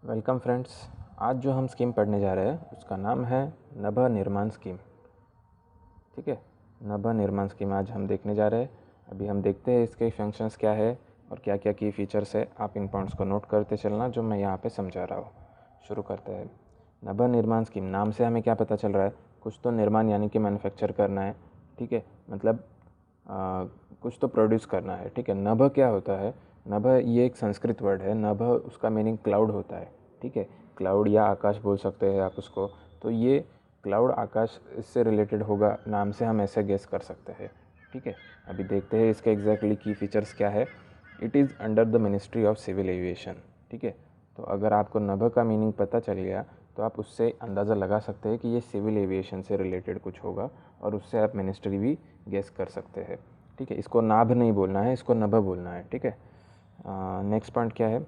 Welcome friends. आज जो हम स्कीम पढ़ने जा रहे हैं उसका नाम है नभ निर्माण स्कीम। ठीक है, नभ निर्माण स्कीम आज हम देखने जा रहे हैं। अभी हम देखते हैं इसके फंक्शंस क्या है और क्या क्या की फीचर्स है। आप इन पॉइंट्स को नोट करते चलना जो मैं यहाँ पे समझा रहा हूँ। शुरू करते हैं। नभ निर्माण स्कीम नाम से हमें क्या पता चल रहा है, कुछ तो निर्माण यानी कि मैन्युफैक्चर करना है। ठीक है, मतलब कुछ तो प्रोड्यूस करना है। ठीक है, नभ क्या होता है, नभ ये एक संस्कृत वर्ड है। नभ उसका मीनिंग क्लाउड होता है। ठीक है, क्लाउड या आकाश बोल सकते हैं आप उसको। तो ये क्लाउड आकाश इससे रिलेटेड होगा, नाम से हम ऐसे गेस कर सकते हैं। ठीक है, अभी देखते हैं इसके एग्जैक्टली की फीचर्स क्या है। It is under the ministry of civil aviation. ठीक है, तो अगर आपको नभ का मीनिंग पता चल गया तो आप उससे अंदाज़ा लगा सकते हैं कि ये सिविल एविएशन से रिलेटेड कुछ होगा और उससे आप मिनिस्ट्री भी गेस कर सकते हैं। ठीक है, इसको नाभ नहीं बोलना है, इसको नभ बोलना है। ठीक है, नेक्स्ट पॉइंट क्या है,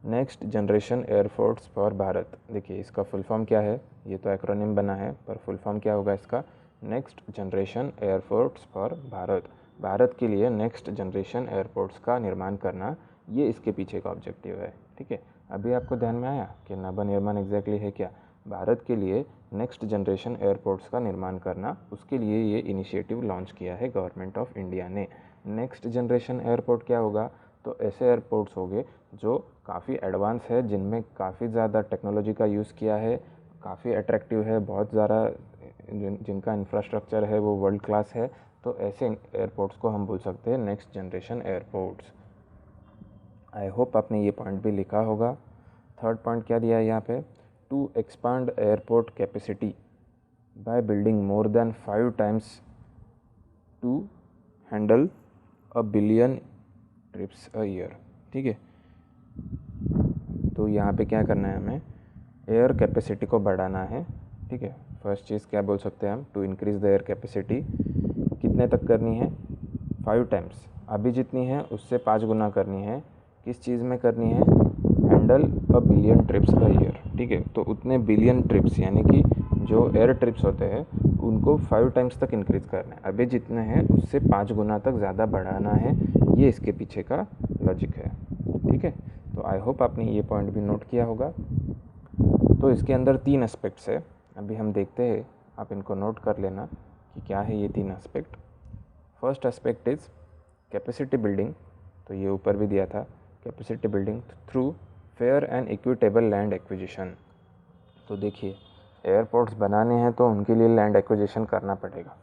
next generation air force for Bharat. देखिए इसका फुल फॉर्म क्या है, ये तो एक्रोनिम बना है पर फुल फॉर्म क्या होगा इसका, next generation air force for Bharat. Bharat के लिए नेक्स्ट जनरेशन एयरपोर्ट्स का निर्माण करना, ये इसके पीछे का ऑब्जेक्टिव है। ठीक है, अभी आपको ध्यान में आया कि नभ निर्माण एग्जैक्टली है क्या, भारत के लिए नेक्स्ट जनरेशन एयरपोर्ट्स का निर्माण करना, उसके लिए ये इनिशिएटिव लॉन्च किया है गवर्नमेंट ऑफ इंडिया ने। नेक्स्ट जनरेशन एयरपोर्ट क्या होगा, तो ऐसे एयरपोर्ट्स होंगे जो काफ़ी एडवांस है, जिनमें काफ़ी ज़्यादा टेक्नोलॉजी का यूज़ किया है, काफ़ी अट्रैक्टिव है, बहुत ज़्यादा जिनका इंफ्रास्ट्रक्चर है वो वर्ल्ड क्लास है। तो ऐसे एयरपोर्ट्स को हम बोल सकते हैं next generation airports. I hope आपने ये पॉइंट भी लिखा होगा। थर्ड पॉइंट क्या दिया है यहाँ पे, to expand airport capacity by building more than 5 times to handle a billion trips a year. ठीक है, तो यहाँ पे क्या करना है, हमें एयर कैपेसिटी को बढ़ाना है। ठीक है, फर्स्ट चीज़ क्या बोल सकते हैं हम, to increase the air capacity कितने तक करनी है, 5 times, अभी जितनी है उससे 5 गुना करनी है। किस चीज़ में करनी है, handle a billion trips a year. ठीक है, तो उतने बिलियन ट्रिप्स यानी कि जो एयर ट्रिप्स होते हैं उनको 5 times तक इंक्रीज़ करना है। अभी जितने हैं उससे 5 गुना तक ज़्यादा बढ़ाना है, ये इसके पीछे का लॉजिक है। ठीक है, तो आई होप आपने ये पॉइंट भी नोट किया होगा। तो इसके अंदर 3 एस्पेक्ट्स है, अभी हम देखते हैं, आप इनको नोट कर लेना कि क्या है ये 3 aspect. First aspect is capacity building, तो ये ऊपर भी दिया था, capacity building through fair and equitable land acquisition. तो देखिए एयरपोर्ट्स बनाने हैं तो उनके लिए लैंड एक्विजिशन करना पड़ेगा,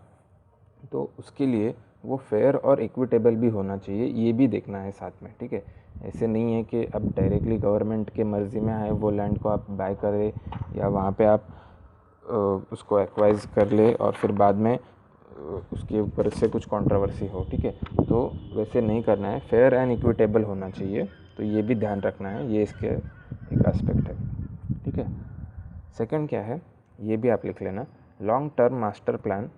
तो उसके लिए वो फेयर और इक्विटेबल भी होना चाहिए, ये भी देखना है साथ में। ठीक है, ऐसे नहीं है कि अब डायरेक्टली गवर्नमेंट के मर्ज़ी में आए वो लैंड को आप बाय करें या वहाँ पे आप उसको एक्वाइज कर ले और फिर बाद में उसके ऊपर से कुछ कंट्रोवर्सी हो। ठीक है, तो वैसे नहीं करना है, फेयर एंड इक्विटेबल होना चाहिए, तो ये भी ध्यान रखना है, ये इसके एक एस्पेक्ट है। ठीक है, सेकंड क्या है, ये भी आप लिख लेना, long term master plan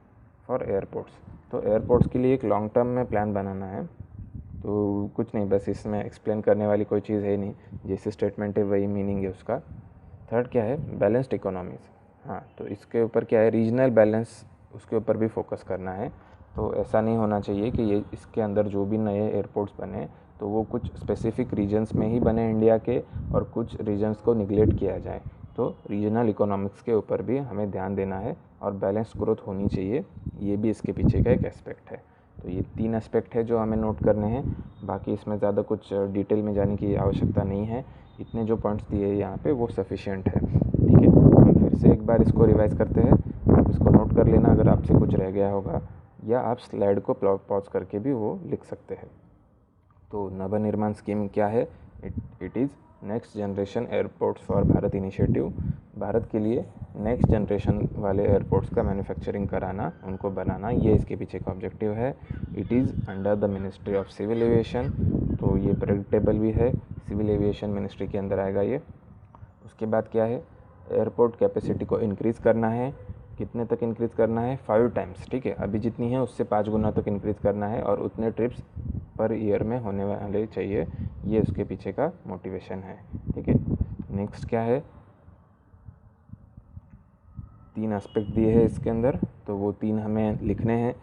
for airports. तो एयरपोर्ट्स के लिए एक लॉन्ग टर्म में प्लान बनाना है, तो कुछ नहीं, बस इसमें एक्सप्लेन करने वाली कोई चीज़ है नहीं, जैसे स्टेटमेंट है वही मीनिंग है उसका। थर्ड क्या है, बैलेंस्ड इकोनॉमीज़। हाँ, तो इसके ऊपर क्या है, रीजनल बैलेंस, उसके ऊपर भी फोकस करना है। तो ऐसा नहीं होना चाहिए कि ये इसके अंदर जो भी नए एयरपोर्ट्स बने तो वो कुछ स्पेसिफिक रीजन्स में ही बने इंडिया के और कुछ रीजन्स को निगलेक्ट किया जाए। तो रीजनल इकोनॉमिक्स के ऊपर भी हमें ध्यान देना है और बैलेंस ग्रोथ होनी चाहिए, ये भी इसके पीछे का एक एस्पेक्ट है। तो ये 3 एस्पेक्ट है जो हमें नोट करने हैं, बाकी इसमें ज़्यादा कुछ डिटेल में जाने की आवश्यकता नहीं है, इतने जो पॉइंट्स दिए यहाँ पे वो सफिशिएंट है। ठीक है, हम फिर से एक बार इसको रिवाइज़ करते हैं, आप इसको नोट कर लेना अगर आपसे कुछ रह गया होगा, या आप स्लाइड को पॉज करके भी वो लिख सकते हैं। तो नभ निर्माण स्कीम क्या है, it is next generation airports for Bharat initiative. Bharat के लिए नेक्स्ट जनरेशन वाले एयरपोर्ट्स का मैन्युफैक्चरिंग कराना, उनको बनाना, ये इसके पीछे का ऑब्जेक्टिव है। It is under the ministry of civil aviation, तो ये प्रेडिक्टेबल भी है, सिविल एविएशन मिनिस्ट्री के अंदर आएगा ये। उसके बाद क्या है, एयरपोर्ट कैपेसिटी को इंक्रीज़ करना है, कितने तक इंक्रीज़ करना है, 5 times। ठीक है, अभी जितनी है उससे 5 गुना तक इंक्रीज़ करना है और उतने ट्रिप्स पर ईयर में होने वाले चाहिए, ये उसके पीछे का मोटिवेशन है। ठीक है, नेक्स्ट क्या है, 3 एस्पेक्ट दिए हैं इसके अंदर, तो वो 3 हमें लिखने हैं,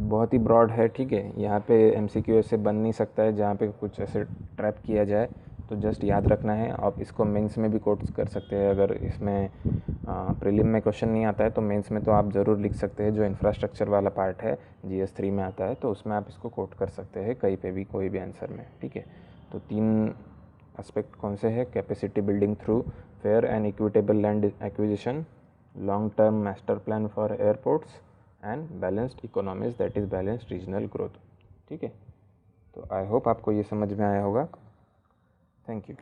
बहुत ही ब्रॉड है। ठीक है, यहाँ पे MCQ ऐसे बन नहीं सकता है जहाँ पे कुछ ऐसे ट्रैप किया जाए, तो जस्ट याद रखना है। आप इसको मेंस में भी कोट कर सकते हैं। अगर इसमें प्रीलिम में क्वेश्चन नहीं आता है तो मेंस में तो आप ज़रूर लिख सकते हैं। जो इंफ्रास्ट्रक्चर वाला पार्ट है GS3 में आता है, तो उसमें आप इसको कोट कर सकते हैं कहीं पे भी, कोई भी आंसर में, ठीक है। तो 3 एस्पेक्ट कौन से हैं? Capacity building through fair and equitable land acquisition, long term master plan for airports and balanced economies, that is balanced regional growth, ठीक है। तो आई होप आपको ये समझ में आया होगा। Thank you.